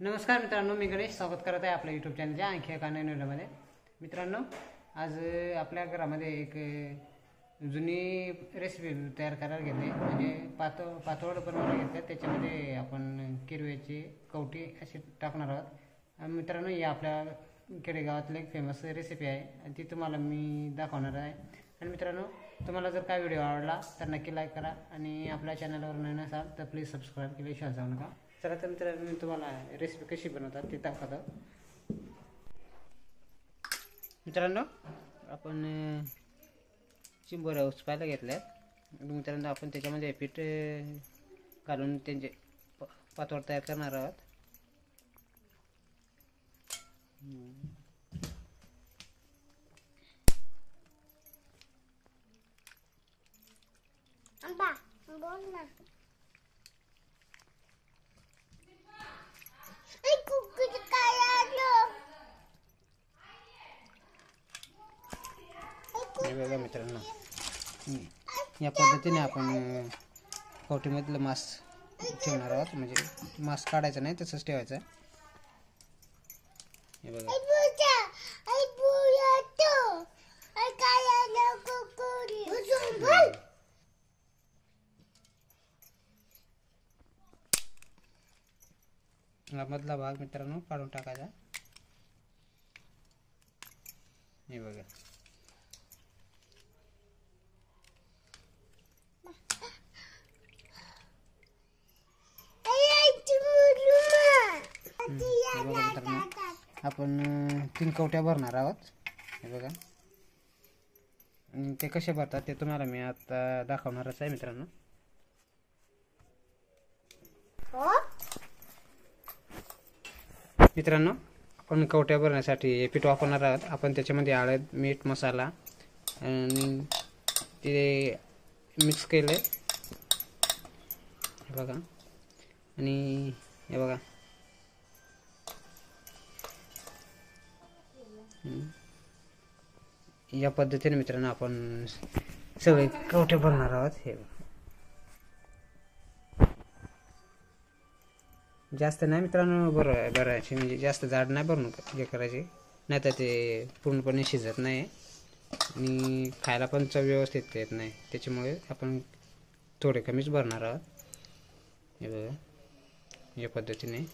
नमस्कार मित्रांनो, मी गणेश स्वागत करत आहे आपल्या यूट्यूब चॅनलच्या आणखी एका नवीन व्हिडिओमध्ये। मित्रांनो, आज आपल्या घरामध्ये एक जुनी रेसिपी तयार करायला घेतली, म्हणजे पातोड बनवायला घेतले। त्याच्यामध्ये आपण किरव्याची कवटी अशी टाकणार आहोत। मित्रांनो, ही आपल्या खेडेगावातली एक फेमस रेसिपी आहे आणि ती तुम्हाला मी दाखवणार आहे। आणि मित्रांनो, तुम्हाला जर काय व्हिडिओ आवडला तर नक्की लाईक करा आणि आपल्या चॅनलवर नवीन असाल तर प्लीज सबस्क्राईब केल्याशिवाय जाऊ नका। चला तर मित्रांनो, मी तुम्हाला रेसिपी कशी बनवतात ते दाखवतो। मित्रांनो, आपण चिंबोऱ्या उचपायला घेतल्यात। मित्रांनो, आपण त्याच्यामध्ये पीठ घालून त्यांचे पातोड तयार करणार आहोत। बोल ना। बघा मित्रांनो, या पद्धतीने आपण कवटीमधलं मांस ठेवणार आहोत, म्हणजे मांस काढायचं नाही, तसंच ठेवायचं। हे बघा, मधला भाग मित्रांनो काढून टाकायचा। हे बघा, मित्रांनो, आपण 3 कवट्या भरणार आहोत। हे बघा, ते कसे भरतात ते तुम्हाला मी आता दाखवणारच आहे मित्रांनो। मित्रांनो, आपण कवट्या भरण्यासाठी पीठ वापरणार आहोत। आपण त्याच्यामध्ये हळद, मीठ, मसाला आणि ते मिक्स केले। हे बघा, आणि हे बघा, या पद्धतीने मित्रांनो आपण सगळे कवटे भरणार आहोत। हे जास्त नाही मित्रांनो भरायचे, म्हणजे जास्त जाड नाही भरून हे करायचे, नाही तर ते पूर्णपणे शिजत नाही आणि खायला पण चव व्यवस्थित येत नाही। त्याच्यामुळे आपण थोडे कमीच भरणार आहोत। हे बघा, या पद्धतीने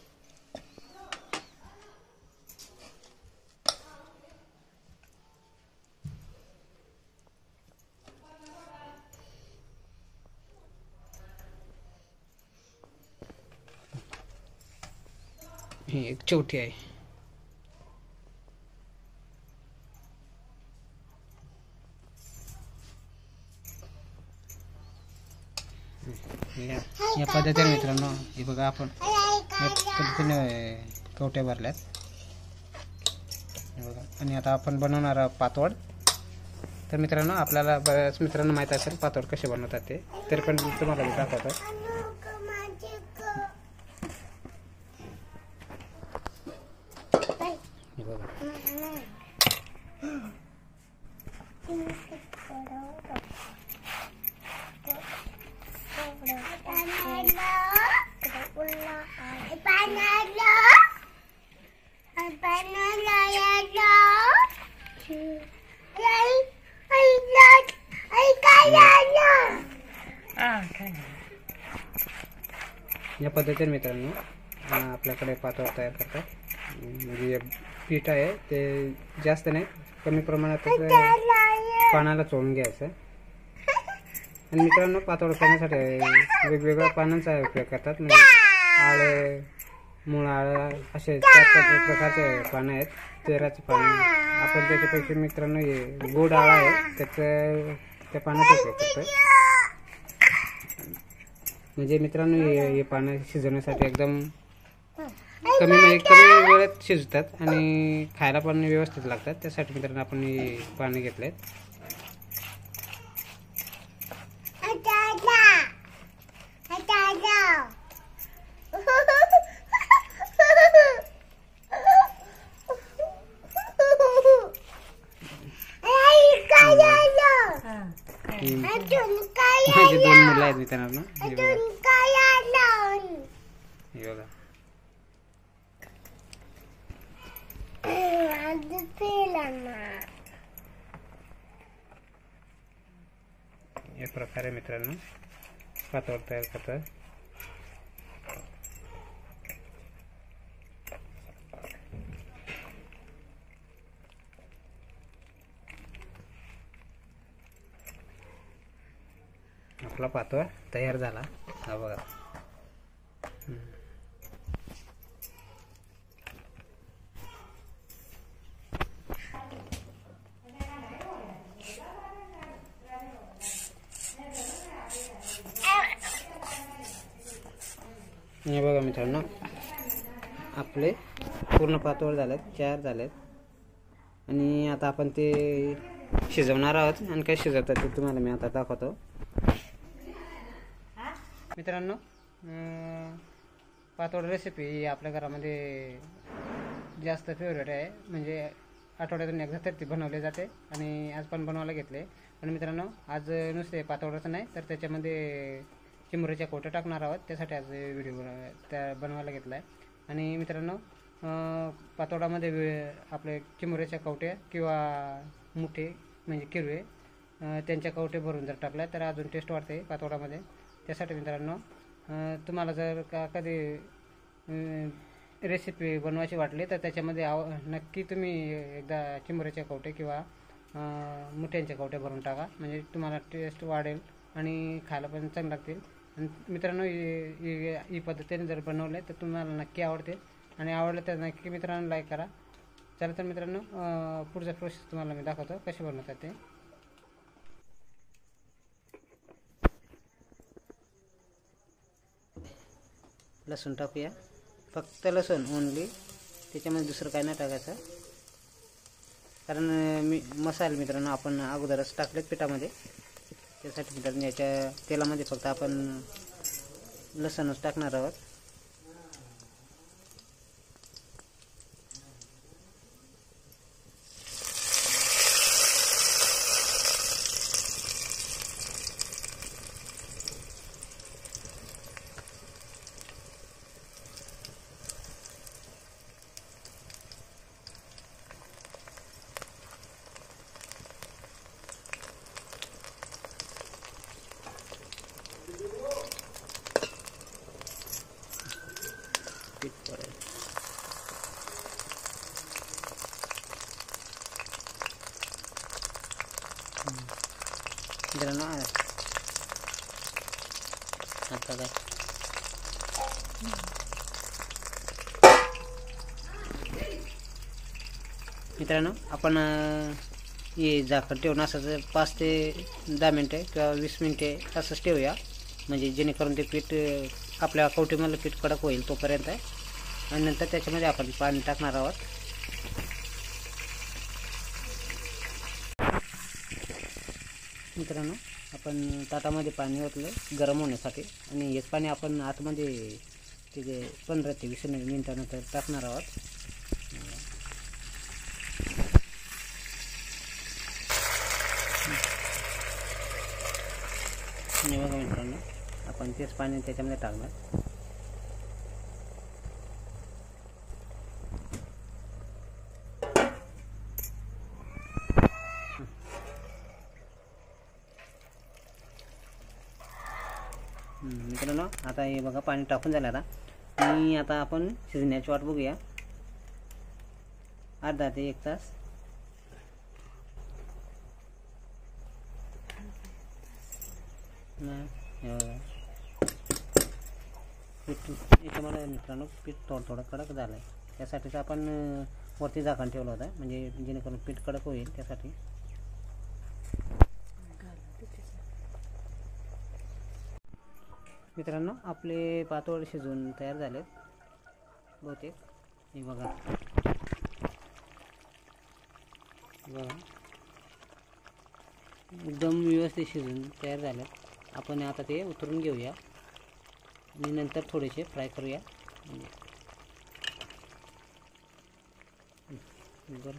ही एक चौथी आहे। या पद्धतीने मित्रांनो, हे बघा, आपण या पद्धतीने कवट्या भरल्यात। हे बघा, आणि आता आपण बनवणार आहोत पातोड। तर मित्रांनो, आपल्याला बऱ्याच मित्रांनो माहीत असेल पातोड कसे बनवतात ते, तरी पण तुम्हाला मी दाखवतो। या पद्धतीने मित्रांनो आपल्याकडे पातोड तयार करतात, म्हणजे पीठ आहे ते जास्त नाही, कमी प्रमाणात पानाला चोळून घ्यायचं। आणि मित्रांनो, पातोड करण्यासाठी वेगवेगळ्या पानांचा उपयोग करतात, म्हणजे आळे, मुळाळा असे 4-5 प्रकारचे पानं आहेत। तेराचे पानं आपण त्याच्यापैकी मित्रांनो हे गोड आळा आहे, त्या पानाचा उपयोग करतोय। म्हणजे मित्रांनो, हे पानं शिजवण्यासाठी एकदम कमी वेळात शिजतात आणि खायला पण व्यवस्थित लागतात। त्यासाठी मित्रांनो आपण हे पानं घेतलेत। माझे 2 मुलं आहेत मित्रांनो, हे बघा। एक प्रकारे मित्रांनो पातोड तयार करतात. आपला पातोड तयार झाला. हा बघा. हे बघा मित्रांनो आपले पूर्ण पातोड झालेत, 4 झालेत. आणि आता आपण ते शिजवणार आहोत. आणि काय शिजवतात ते तुम्हाला मी आता दाखवतो. मित्रांनो पातोड रेसिपी आपल्या घरामध्ये जास्त फेवरेट आहे. म्हणजे आठवड्यातून एकदा तर ती बनवली जाते आणि आज पण बनवायला घेतले. पण मित्रांनो आज नुसते पातोडाचं नाही तर त्याच्यामध्ये चिमुऱ्याच्या कोट्या टाकणार आहोत. त्यासाठी आज व्हिडिओ बनवायला घेतला आहे. आणि मित्रांनो पातोडामध्ये आपले चिमुऱ्याच्या कवट्या किंवा मुठे म्हणजे किरवे त्यांच्या कवटे भरून जर टाकल्या तर अजून टेस्ट वाढते पातोडामध्ये. त्यासाठी मित्रांनो तुम्हाला जर का कधी रेसिपी बनवायची वाटली तर त्याच्यामध्ये नक्की तुम्ही एकदा चिमुऱ्याच्या कवटे किंवा मुठ्यांच्या कवटे भरून टाका. म्हणजे तुम्हाला टेस्ट वाढेल आणि खायला पण चांगले लागतील. आणि मित्रांनो ही पद्धतीने जर बनवले तर तुम्हाला नक्की आवडते. आणि आवडलं तर नक्की मित्रांनो लाईक करा. चला तर मित्रांनो पुढचा प्रोसेस तुम्हाला मी दाखवतो कसे बनवतात ते. लसूण टाकूया. फक्त लसूण ओनली, त्याच्यामध्ये दुसरं काय नाही टाकायचं. कारण मसाले मित्रांनो आपण अगोदरच टाकलेत पिठामध्ये. त्यासाठी मित्रांनो याच्या तेलामध्ये फक्त आपण लसूणच टाकणार आहोत. पीठ पडेल. मित्रांनो आता काय मित्रांनो आपण हे झाकण ठेवून असं 5 ते 10 मिनटे किंवा 20 मिनटे असंच ठेवूया. म्हणजे जेणेकरून ते पीठ आपल्या कवटीमधलं पीठ कडक होईल तोपर्यंत. आणि नंतर त्याच्यामध्ये आपण पाणी टाकणार आहोत. मित्रांनो आपण ताटामध्ये पाणी ओतलं गरम होण्यासाठी. आणि हेच पाणी आपण आतमध्ये तिथे 15 ते 20 मिनिटानंतर टाकणार आहोत. बघा मित्रांनो आपण तेच पाणी त्याच्यामध्ये टाकणार. मित्रांनो आता हे बघा पाणी टाकून झालं. आता आणि आता आपण शिजण्याची वाट बघूया. अर्धा ते 1 तास. पीठ याच्यामध्ये मित्रांनो पीठ थोडं कडक झालं आहे. त्यासाठीच आपण वरती झाकण ठेवलं होतं. म्हणजे जेणेकरून पीठ कडक होईल त्यासाठी. मित्रांनो आपले पातोड शिजून तयार झालेत बहुतेक. हे बघा एकदम व्यवस्थित शिजून तयार झालेत. आपण आता ते उतरून घेऊया आणि नंतर थोडेसे फ्राय करूया. बरं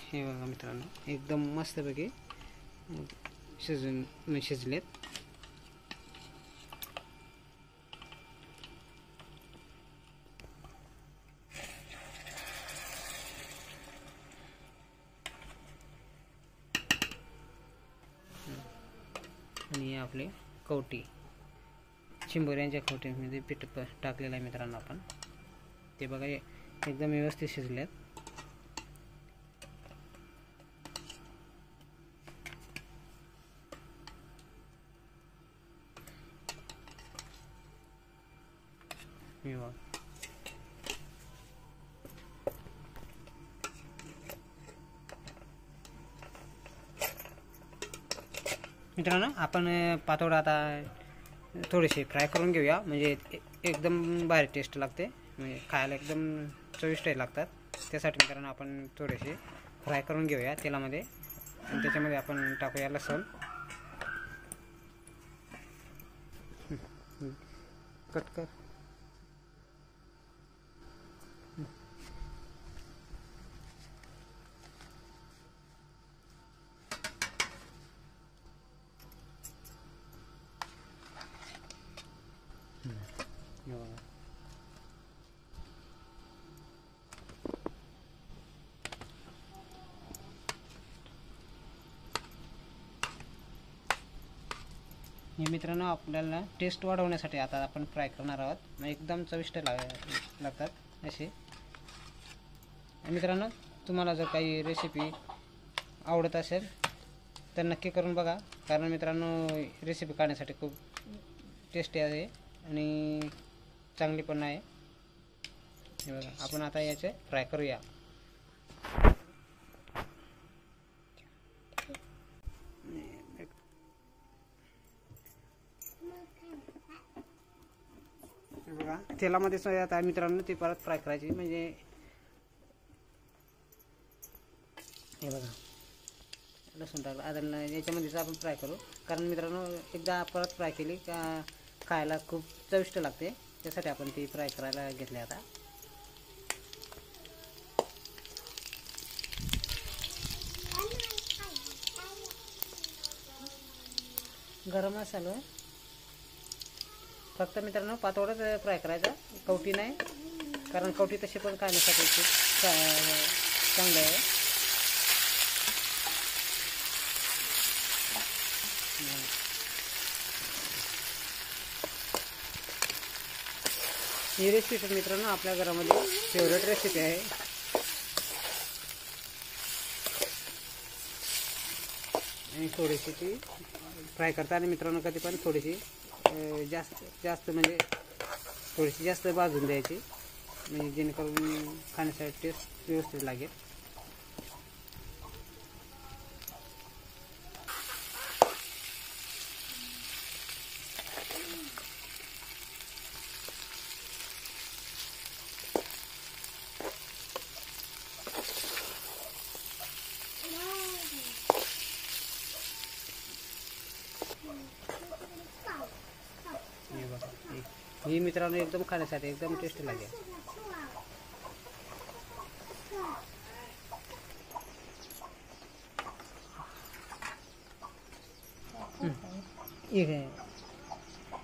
हे बघा मित्रांनो एकदम मस्तपैकी शिजलेत. आणि आपले कवटी चिंबोऱ्यांच्या कवटीमध्ये पीठ टाकलेलं आहे मित्रांनो आपण. ते बघा एकदम व्यवस्थित शिजल्यात. हे बघा मित्रांनो, आपण पातोडा आता थोडेसे फ्राय करून घेऊया. म्हणजे एकदम भारी टेस्ट लागते, म्हणजे खायला एकदम चविष्ट लागतात. त्यासाठी मित्रांनो आपण थोडेसे फ्राय करून घेऊया तेलामध्ये. आणि त्याच्यामध्ये आपण टाकूया लसूण. कट कर. हे मित्रांनो आपल्याला टेस्ट वाढवण्यासाठी आता आपण फ्राय करणार आहोत. मग एकदम चविष्ट लागतात असे. मित्रांनो, तुम्हाला जर काही रेसिपी आवडत असेल तर नक्की करून बघा. कारण मित्रांनो रेसिपी काढण्यासाठी खूप टेस्टी आहे आणि चांगली पण आहे. हे बघा, आपण आता याचे फ्राय करूया. बघा तेलामध्येच आता मित्रांनो ती परत फ्राय करायची. म्हणजे हे बघा लसूण टाकलं आता याच्यामध्येच आपण फ्राय करू. कारण मित्रांनो एकदा परत फ्राय केली का खायला खूप चविष्ट लागते. त्यासाठी आपण ती फ्राय करायला घेतली. आता गरम मसाला फक्त मित्रांनो पातोडच फ्राय करायचा, कवटी नाही. कारण कवटी तशी पण खाण्यासाठी खूप चांगलं आहे. ही रेसिपी मित्रांनो आपल्या घरामध्ये फेवरेट रेसिपी आहे. आणि थोडीशी ती फ्राय करता. आणि मित्रांनो कधी पण थोडीशी जास्त म्हणजे थोडीशी जास्त भाजून द्यायची, म्हणजे जेणेकरून खाण्यासाठी टेस्ट व्यवस्थित लागेल. ही मित्रांनो एकदम खाण्यासाठी एकदम टेस्टी लागेल.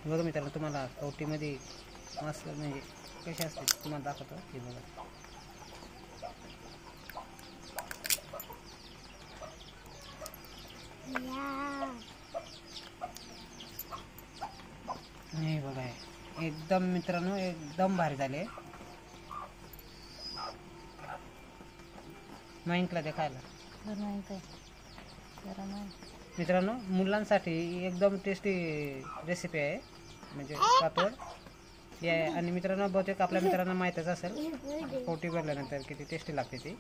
बघा मित्रांनो, तुम्हाला कवटीमध्ये मस्त म्हणजे कशी असते तुम्हाला दाखवतो. हे बघा हे बघा एकदम मित्रांनो एकदम भारी झाले. माहितला ते खायला मित्रांनो मुलांसाठी एकदम टेस्टी रेसिपी आहे. म्हणजे पातोड हे आहे. आणि मित्रांनो बहुतेक आपल्या मित्रांना माहीतच असेल कवटी भरल्यानंतर किती टेस्टी लागते ती.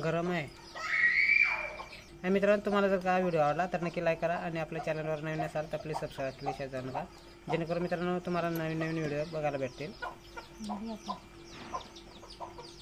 गरम आहे. आणि मित्रांनो तुम्हाला जर का व्हिडिओ आवडला तर नक्की लाईक करा. आणि आपल्या चॅनलवर नवीन असाल तर प्लीज सबस्क्राईब केल्याशिवाय जाऊ नका, जेणेकरून मित्रांनो तुम्हाला नवीन नवीन व्हिडिओ बघायला भेटतील.